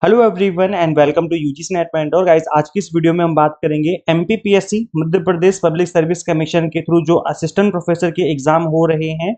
Hello everyone and welcome to UGC NET mentor guys. आज की इस वीडियो में हम बात करेंगे MPPSC Madhya Pradesh public service commission के थ्रू जो असिस्टेंट प्रोफेसर के एग्जाम हो रहे हैं।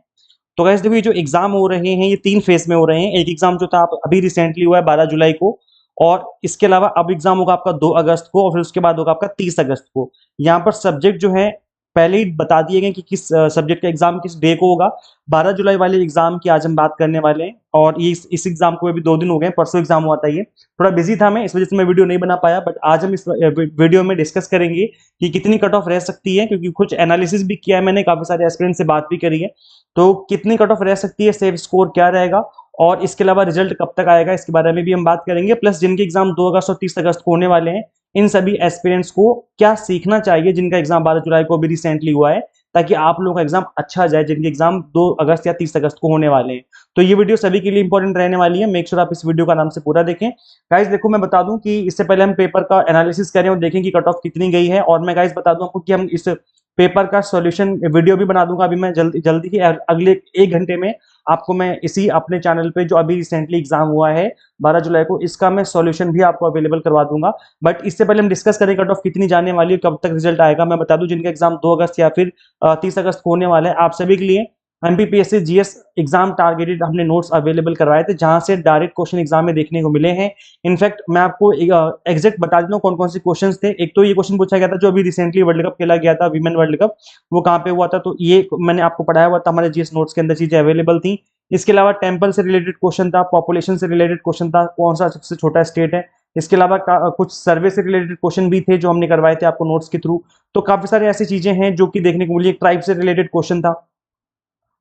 तो गाइस देखो, ये जो एग्जाम हो रहे हैं ये 3 फेज में हो रहे हैं। एक एग्जाम जो था आप अभी रिसेंटली हुआ है 12 जुलाई को, और इसके अलावा अब एग्जाम होगा आपका 2 अगस्त को, और फिर उसके बाद होगा आपका 30 अगस्त को। यहाँ पर सब्जेक्ट जो है पहले ही बता दिए गए कि किस सब्जेक्ट का एग्जाम किस डे को होगा। 12 जुलाई वाले एग्जाम की आज हम बात करने वाले हैं, और ये इस एग्जाम को अभी 2 दिन हो गए, परसों एग्जाम हुआ था। ये थोड़ा बिजी था मैं, इस वजह से मैं वीडियो नहीं बना पाया, बट आज हम इस वीडियो में डिस्कस करेंगे कि कितनी कट ऑफ रह सकती है, क्योंकि कुछ एनालिसिस भी किया है मैंने, काफी सारे एस्पिरेंट से बात भी करी है। तो कितनी कट ऑफ रह सकती है, सेफ स्कोर क्या रहेगा, और इसके अलावा रिजल्ट कब तक आएगा, इसके बारे में भी हम बात करेंगे। प्लस जिनके एग्जाम 2 अगस्त और 30 अगस्त को होने वाले हैं, इन सभी एस्पिरेंट्स को क्या सीखना चाहिए जिनका एग्जाम 12 जुलाई को भी रिसेंटली हुआ है, ताकि आप लोगों का एग्जाम अच्छा जाए जिनके एग्जाम 2 अगस्त या 30 अगस्त को होने वाले हैं। तो ये वीडियो सभी के लिए इंपॉर्टेंट रहने वाली है, मेक श्योर आप इस वीडियो का नाम से पूरा देखें। गाइस देखो, मैं बता दूं कि इससे पहले हम पेपर का एनालिसिस करें और देखें कि कट ऑफ कितनी गई है, और मैं गाइस बता दूं आपको कि हम इस पेपर का सॉल्यूशन वीडियो भी बना दूंगा अभी मैं जल्दी जल्दी ही, अगले 1 घंटे में आपको मैं इसी अपने चैनल पे जो अभी रिसेंटली एग्जाम हुआ है 12 जुलाई को, इसका मैं सॉल्यूशन भी आपको अवेलेबल करवा दूंगा। बट इससे पहले हम डिस्कस करें कट ऑफ कितनी जाने वाली है, कब तक रिजल्ट आएगा। मैं बता दूं जिनका एग्जाम 2 अगस्त या फिर 30 अगस्त को होने वाला है, आप सभी के लिए एमपीपीएससी जीएस एग्जाम टारगेटेड हमने नोट्स अवेलेबल करवाए थे, जहां से डायरेक्ट क्वेश्चन एग्जाम में देखने को मिले हैं। इनफैक्ट मैं आपको एग्जैक्ट बता देता हूँ कौन कौन से क्वेश्चन थे। एक तो ये क्वेश्चन पूछा गया था जो अभी रिसेंटली वर्ल्ड कप खेला गया था, विमेन वर्ल्ड कप, वो कहाँ पे हुआ था, तो ये मैंने आपको पढ़ाया हुआ था, हमारे जीएस नोट्स के अंदर चीजें अवेलेबल थी। इसके अलावा टेम्पल से रिलेटेड क्वेश्चन था, पॉपुलेशन से रिलेटेड क्वेश्चन था, कौन सा सबसे छोटा स्टेट है। इसके अलावा कुछ सर्वे से रिलेटेड क्वेश्चन भी थे जो हमने करवाए थे आपको नोट्स के थ्रू। तो काफी सारी ऐसी चीजें हैं जो कि देखने को मिली। एक ट्राइब से रिलेटेड क्वेश्चन था।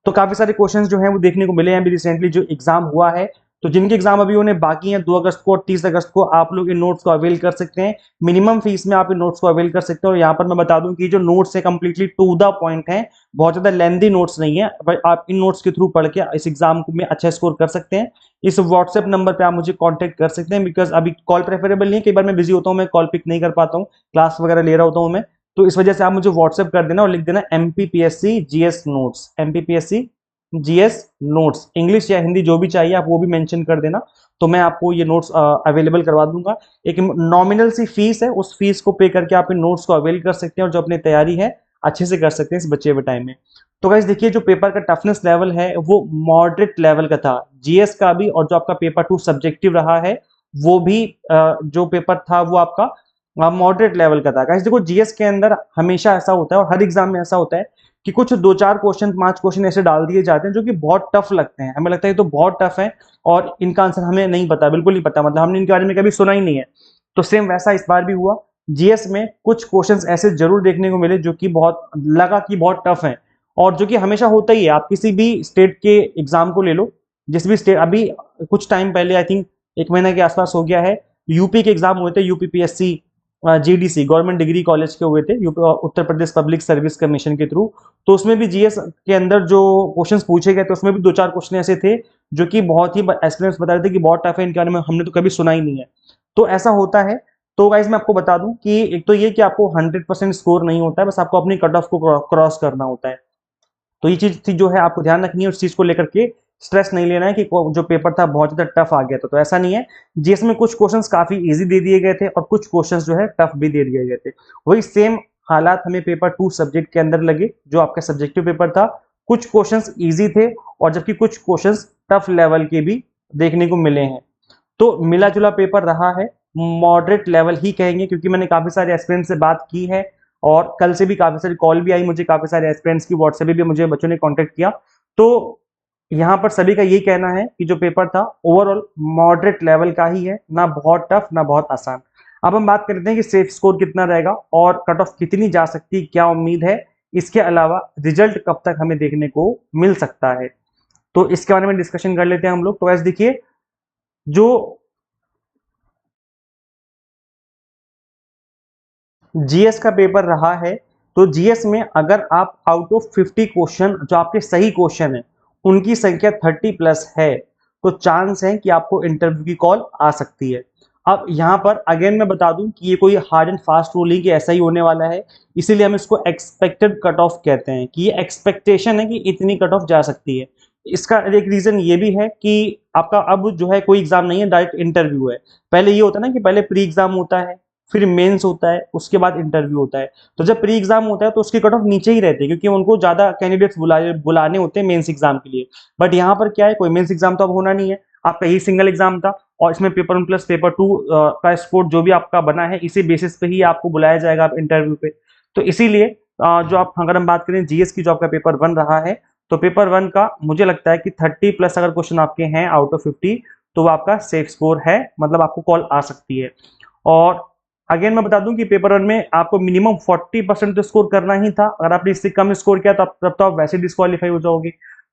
तो काफी सारे क्वेश्चंस जो हैं वो देखने को मिले हैं अभी रिसेंटली जो एग्जाम हुआ है। तो जिनके एग्जाम अभी होने बाकी हैं 2 अगस्त को और 30 अगस्त को, आप लोग इन नोट्स को अवेल कर सकते हैं। मिनिमम फीस में आप इन नोट्स को अवेल कर सकते हैं। और यहाँ पर मैं बता दूं कि जो नोट्स है कंप्लीटली टू द पॉइंट है, बहुत ज्यादा लेंथी नोट्स नहीं है, आप इन नोट्स के थ्रू पढ़ के इस एग्जाम में अच्छा स्कोर कर सकते हैं। इस व्हाट्सएप नंबर पे आप मुझे कॉन्टेक्ट कर सकते हैं, बिकॉज अभी कॉल प्रेफरेबल नहीं है, कई बार मैं बिजी होता हूँ, मैं कॉल पिक नहीं कर पाता हूँ, क्लास वगैरह ले रहा होता हूँ मैं। तो इस वजह से आप मुझे व्हाट्सएप कर देना और लिख देना MPPSC GS notes, MPPSC GS notes, English या हिंदी जो भी चाहिए आप वो भी मेंशन कर देना, तो मैं आपको ये नोट्स अवेलेबल करवा दूंगा। एक नॉमिनल सी फीस है, उस फीस को पे करके आप इन नोट्स को अवेल कर सकते हैं और जो अपनी तैयारी है अच्छे से कर सकते हैं इस बचे हुए टाइम में। तो गाइस देखिए, जो पेपर का टफनेस लेवल है वो मॉडरेट लेवल का था जीएस का भी, और जो आपका पेपर 2 सब्जेक्टिव रहा है वो भी जो पेपर था वो आपका मॉडरेट लेवल का था। गाइस देखो, जीएस के अंदर हमेशा ऐसा होता है और हर एग्जाम में ऐसा होता है कि कुछ 2-4 क्वेश्चन 5 क्वेश्चन ऐसे डाल दिए जाते हैं जो कि बहुत टफ लगते हैं, हमें लगता है ये तो बहुत टफ है और इनका आंसर हमें नहीं पता, बिल्कुल नहीं पता, मतलब हमने इनके बारे में कभी सुना ही नहीं है। तो सेम वैसा इस बार भी हुआ। जीएस में कुछ क्वेश्चंस ऐसे जरूर देखने को मिले जो कि बहुत लगा कि बहुत टफ है, और जो कि हमेशा होता ही है। आप किसी भी स्टेट के एग्जाम को ले लो, जिस भी स्टेट, अभी कुछ टाइम पहले आई थिंक 1 महीने के आसपास हो गया है, यूपी के एग्जाम हुए थे, UPPSC GDC government degree college के हुए थे Uttar Pradesh public service commission के थ्रू। तो उसमें भी जीएस के अंदर जो क्वेश्चंस पूछे गए थे उसमें भी 2-4 क्वेश्चन ऐसे थे जो कि बहुत ही एस्पिरेंट्स बता रहे थे कि बहुत टफ है, इनके बारे में हमने तो कभी सुना ही नहीं है। तो ऐसा होता है। तो गाइज मैं आपको बता दूं कि एक तो ये कि आपको 100% स्कोर नहीं होता है, बस आपको अपनी कट ऑफ को क्रॉस करना होता है। तो ये चीज थी जो है आपको ध्यान रखनी है, उस चीज को लेकर के स्ट्रेस नहीं लेना है कि जो पेपर था बहुत ज्यादा टफ आ गया था, तो ऐसा नहीं है। जीएस में कुछ क्वेश्चंस काफी इजी दे दिए गए थे और कुछ क्वेश्चंस जो है टफ भी दे दिए गए थे। वही सेम हालात हमें पेपर 2 सब्जेक्ट के अंदर लगे, जो आपका सब्जेक्टिव पेपर था। कुछ क्वेश्चंस इजी थे और जबकि कुछ क्वेश्चंस टफ लेवल के भी देखने को मिले हैं। तो मिला जुला पेपर रहा है, मॉडरेट लेवल ही कहेंगे, क्योंकि मैंने काफी सारे एस्पिरेंट से बात की है और कल से भी काफी सारी कॉल भी आई मुझे, काफी सारे एस्पिरेंट्स की व्हाट्सएप भी मुझे बच्चों ने कांटेक्ट किया। तो यहाँ पर सभी का यही कहना है कि जो पेपर था ओवरऑल मॉडरेट लेवल का ही है, ना बहुत टफ ना बहुत आसान। अब हम बात करते हैं कि सेफ स्कोर कितना रहेगा और कट ऑफ कितनी जा सकती है, क्या उम्मीद है, इसके अलावा रिजल्ट कब तक हमें देखने को मिल सकता है, तो इसके बारे में डिस्कशन कर लेते हैं हम लोग। तो ऐसे देखिए, जो जीएस का पेपर रहा है, तो जीएस में अगर आप आउट ऑफ 50 क्वेश्चन जो आपके सही क्वेश्चन है उनकी संख्या 30+ है, तो चांस है कि आपको इंटरव्यू की कॉल आ सकती है। अब यहां पर अगेन मैं बता दूं कि ये कोई हार्ड एंड फास्ट रूल नहीं कि ऐसा ही होने वाला है, इसीलिए हम इसको एक्सपेक्टेड कट ऑफ कहते हैं, कि ये एक्सपेक्टेशन है कि इतनी कट ऑफ जा सकती है। इसका एक रीजन ये भी है कि आपका अब जो है कोई एग्जाम नहीं है, डायरेक्ट इंटरव्यू है। पहले ये होता है ना कि पहले प्री एग्जाम होता है, फिर मेंस होता है, उसके बाद इंटरव्यू होता है। तो जब प्री एग्जाम होता है तो उसकी कट ऑफ नीचे ही रहती है, क्योंकि उनको ज्यादा कैंडिडेट्स बुलाने होते हैं मेंस एग्जाम के लिए। बट यहाँ पर क्या है, कोई मेंस एग्जाम तो अब होना नहीं है, आपका यही सिंगल एग्जाम था, और इसमें पेपर 1 प्लस पेपर 2 का स्कोर जो भी आपका बना है, इसी बेसिस पे ही आपको बुलाया जाएगा आप इंटरव्यू पे। तो इसीलिए जो आप अगर हम बात करें जीएस की, जो आपका पेपर 1 रहा है, तो पेपर 1 का मुझे लगता है कि 30 प्लस अगर क्वेश्चन आपके हैं आउट ऑफ 50, तो वो आपका सेफ स्कोर है, मतलब आपको कॉल आ सकती है। और अगेन मैं बता दूं कि पेपर 1 में आपको मिनिमम 40% तो स्कोर करना ही था। अगर आपने इससे कम स्कोर किया तब तो आप वैसे डिस्क्वालीफाई हो जाओगे।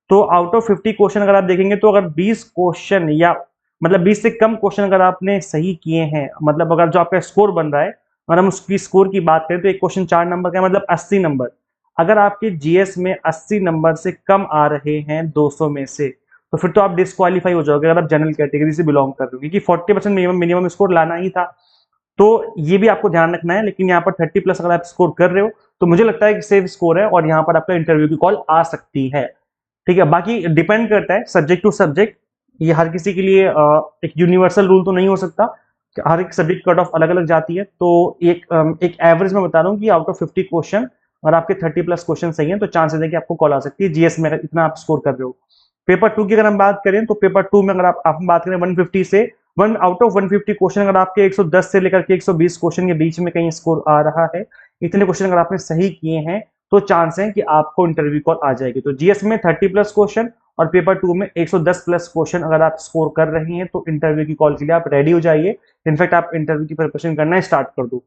तो आउट ऑफ 50 क्वेश्चन अगर आप देखेंगे, तो अगर 20 क्वेश्चन या मतलब 20 से कम क्वेश्चन अगर आपने सही किए हैं, मतलब अगर जो आपका स्कोर बन रहा है, अगर हम उसकी स्कोर की बात करें, तो एक क्वेश्चन 4 नंबर का है, मतलब 80 नंबर। अगर आपके जीएस में 80 नंबर से कम आ रहे हैं 200 में से, तो फिर तो आप डिस्क्वालीफाई हो जाओगे अगर आप जनरल कैटेगरी से बिलोंग कर रहे हो, क्योंकि 40% मिनिमम स्कोर लाना ही था। तो ये भी आपको ध्यान रखना है। लेकिन यहाँ पर 30 प्लस अगर आप स्कोर कर रहे हो, तो मुझे लगता है कि सेफ स्कोर है, और यहाँ पर आपका इंटरव्यू की कॉल आ सकती है। ठीक है, बाकी डिपेंड करता है सब्जेक्ट टू सब्जेक्ट। ये हर किसी के लिए एक यूनिवर्सल रूल तो नहीं हो सकता, हर एक सब्जेक्ट कट ऑफ अलग अलग जाती है। तो एक एवरेज में बता रहा हूँ कि आउट ऑफ 50 क्वेश्चन और आपके 30 प्लस क्वेश्चन सही हैं, तो चांसेस है कि आपको कॉल आ सकती है जीएस में, अगर इतना आप स्कोर कर रहे हो। पेपर 2 की अगर हम बात करें, तो पेपर 2 में अगर आप बात करें 150 से, वन आउट ऑफ 150 क्वेश्चन अगर आपके 110 से लेकर के 120 क्वेश्चन के बीच में कहीं स्कोर आ रहा है, इतने क्वेश्चन अगर आपने सही किए हैं, तो चांस है कि आपको इंटरव्यू कॉल आ जाएगी। तो जीएस में 30 प्लस क्वेश्चन और पेपर 2 में 110 प्लस क्वेश्चन अगर आप स्कोर कर रहे हैं, तो इंटरव्यू की कॉल के लिए आप रेडी हो जाइए। इनफैक्ट आप इंटरव्यू की प्रिपरेशन करना स्टार्ट कर दो।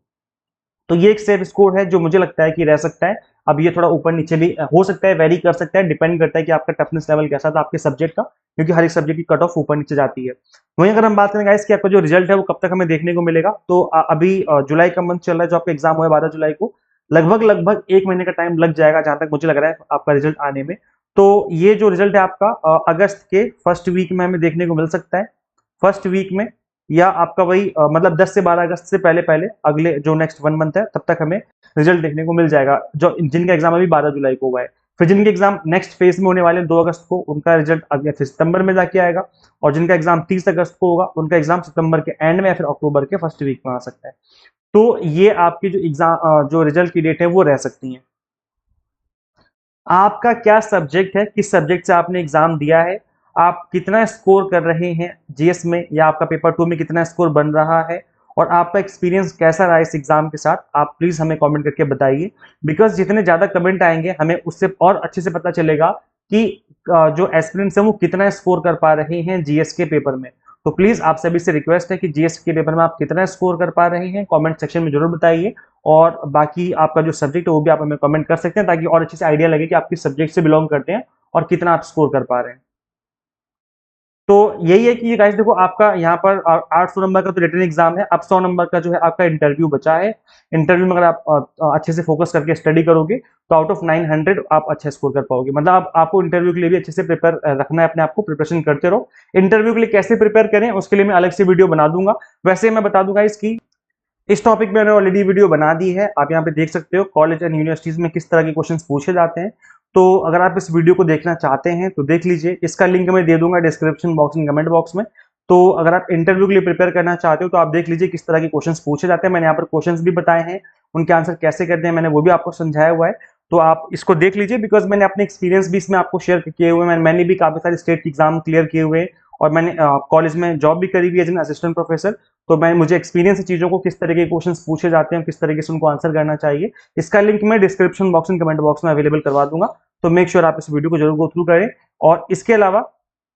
तो ये एक सेफ स्कोर है जो मुझे लगता है कि रह सकता है। अब ये थोड़ा ऊपर नीचे भी हो सकता है, वेरी कर सकता है, डिपेंड करता है कि आपका टफनेस लेवल कैसा था आपके सब्जेक्ट का, क्योंकि हर एक सब्जेक्ट की कट ऑफ ऊपर नीचे जाती है। वहीं अगर हम बात करें गाइस कि आपका जो रिजल्ट है वो कब तक हमें देखने को मिलेगा, तो अभी जुलाई का मंथ चल रहा है, जो आपका एग्जाम हुआ है 12 जुलाई को, लगभग लगभग 1 महीने का टाइम लग जाएगा जहां तक मुझे लग रहा है आपका रिजल्ट आने में। तो ये जो रिजल्ट है आपका अगस्त के फर्स्ट वीक में हमें देखने को मिल सकता है, फर्स्ट वीक में, या आपका वही मतलब 10 से 12 अगस्त से पहले पहले अगले जो नेक्स्ट 1 मंथ है, तब तक हमें रिजल्ट देखने को मिल जाएगा, जो जिनका एग्जाम अभी 12 जुलाई को हुआ है। फिर जिनके एग्जाम नेक्स्ट फेज में होने वाले 2 अगस्त को, उनका रिजल्ट अगले सितंबर में जाके आएगा, और जिनका एग्जाम 30 अगस्त को होगा, उनका एग्जाम सितंबर के एंड में या फिर अक्टूबर के फर्स्ट वीक में आ सकता है। तो ये आपकी जो एग्जाम जो रिजल्ट की डेट है वो रह सकती है। आपका क्या सब्जेक्ट है, किस सब्जेक्ट से आपने एग्जाम दिया है, आप कितना स्कोर कर रहे हैं जीएस में, या आपका पेपर 2 में कितना स्कोर बन रहा है, और आपका एक्सपीरियंस कैसा रहा इस एग्जाम के साथ, आप प्लीज हमें कमेंट करके बताइए। बिकॉज जितने ज्यादा कमेंट आएंगे, हमें उससे और अच्छे से पता चलेगा कि जो एस्पिरेंट्स हैं वो कितना स्कोर कर पा रहे हैं जीएस के पेपर में। तो प्लीज आप सभी से रिक्वेस्ट है कि जीएस के पेपर में आप कितना स्कोर कर पा रहे हैं, कमेंट सेक्शन में जरूर बताइए। और बाकी आपका जो सब्जेक्ट है वो भी आप हमें कमेंट कर सकते हैं, ताकि और अच्छे से आइडिया लगे कि आप किस सब्जेक्ट से बिलोंग करते हैं और कितना आप स्कोर कर पा रहे हैं। तो यही है कि ये गाइस देखो, आपका यहाँ पर 800 नंबर का तो रिटन एग्जाम है, अब 100 नंबर का जो है आपका इंटरव्यू बचा है। इंटरव्यू में अगर आप अच्छे से फोकस करके स्टडी करोगे, तो आउट ऑफ 900 आप अच्छा स्कोर कर पाओगे। मतलब आपको इंटरव्यू के लिए भी अच्छे से प्रिपेयर रखना है, अपने आप को प्रिपरेशन करते रहो। इंटरव्यू के लिए कैसे प्रिपेयर करें उसके लिए मैं अलग से वीडियो बना दूंगा। वैसे मैं बता दूंगा इसकी, इस टॉपिक में मैंने ऑलरेडी वीडियो बना दी है, आप यहाँ पे देख सकते हो कॉलेज एंड यूनिवर्सिटीज में किस तरह के क्वेश्चंस पूछे जाते हैं। तो अगर आप इस वीडियो को देखना चाहते हैं तो देख लीजिए, इसका लिंक मैं दे दूंगा description box and comment box में। तो अगर आप इंटरव्यू के लिए प्रिपेयर करना चाहते हो, तो आप देख लीजिए किस तरह के क्वेश्चंस पूछे जाते हैं। मैंने यहाँ पर क्वेश्चंस भी बताए हैं, उनके आंसर कैसे करते हैं मैंने वो भी आपको समझाया हुआ है। तो आप इसको देख लीजिए, बिकॉज मैंने अपने एक्सपीरियंस भी इसमें आपको शेयर किए हुए हैं। मैंने भी काफी सारे स्टेट एग्जाम क्लियर किए हुए हैं, और मैंने कॉलेज में जॉब भी करी हुई है एज एन असिस्टेंट प्रोफेसर। तो मुझे एक्सपीरियंस है चीजों को, किस तरह के क्वेश्चंस पूछे जाते हैं, किस तरीके से उनको आंसर करना चाहिए। इसका लिंक मैं description box and comment box में अवेलेबल करवा दूंगा। तो मेक श्योर आप इस वीडियो को जरूर गो थ्रू करें। और इसके अलावा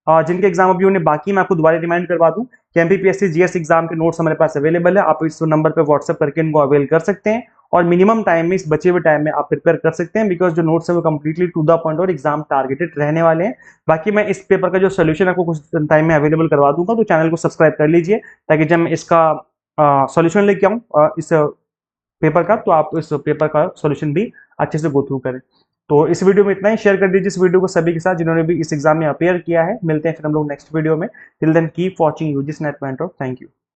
जिनके एग्जाम अभी उन्हें बाकी, मैं आपको दोबारा रिमाइंड करवा दूं कि एमपीपीएससी जीएस एग्जाम के नोट्स हमारे पास अवेलेबल है, आप इस नंबर पर व्हाट्सएप करके इनको अवेल कर सकते हैं। और मिनिमम टाइम में, इस बचे हुए टाइम में आप प्रिपेयर कर सकते हैं, बिकॉज जो नोट्स है वो कंप्लीटली टू द पॉइंट और एग्जाम टारगेटेड रहने वाले हैं। बाकी मैं इस पेपर का जो सोल्यूशन आपको कुछ टाइम में अवेलेबल करवा दूंगा, तो चैनल को सब्सक्राइब कर लीजिए, ताकि जब मैं इसका सॉल्यूशन लेके आऊँ इस पेपर का, तो आप इस पेपर का सॉल्यूशन भी अच्छे से गो थ्रू करें। तो इस वीडियो में इतना ही, शेयर कर दीजिए इस वीडियो को सभी के साथ जिन्होंने भी इस एग्जाम में अपेयर किया है। मिलते हैं फिर हम लोग नेक्स्ट वीडियो में। Till then keep watching UGC NET mentor. Thank you.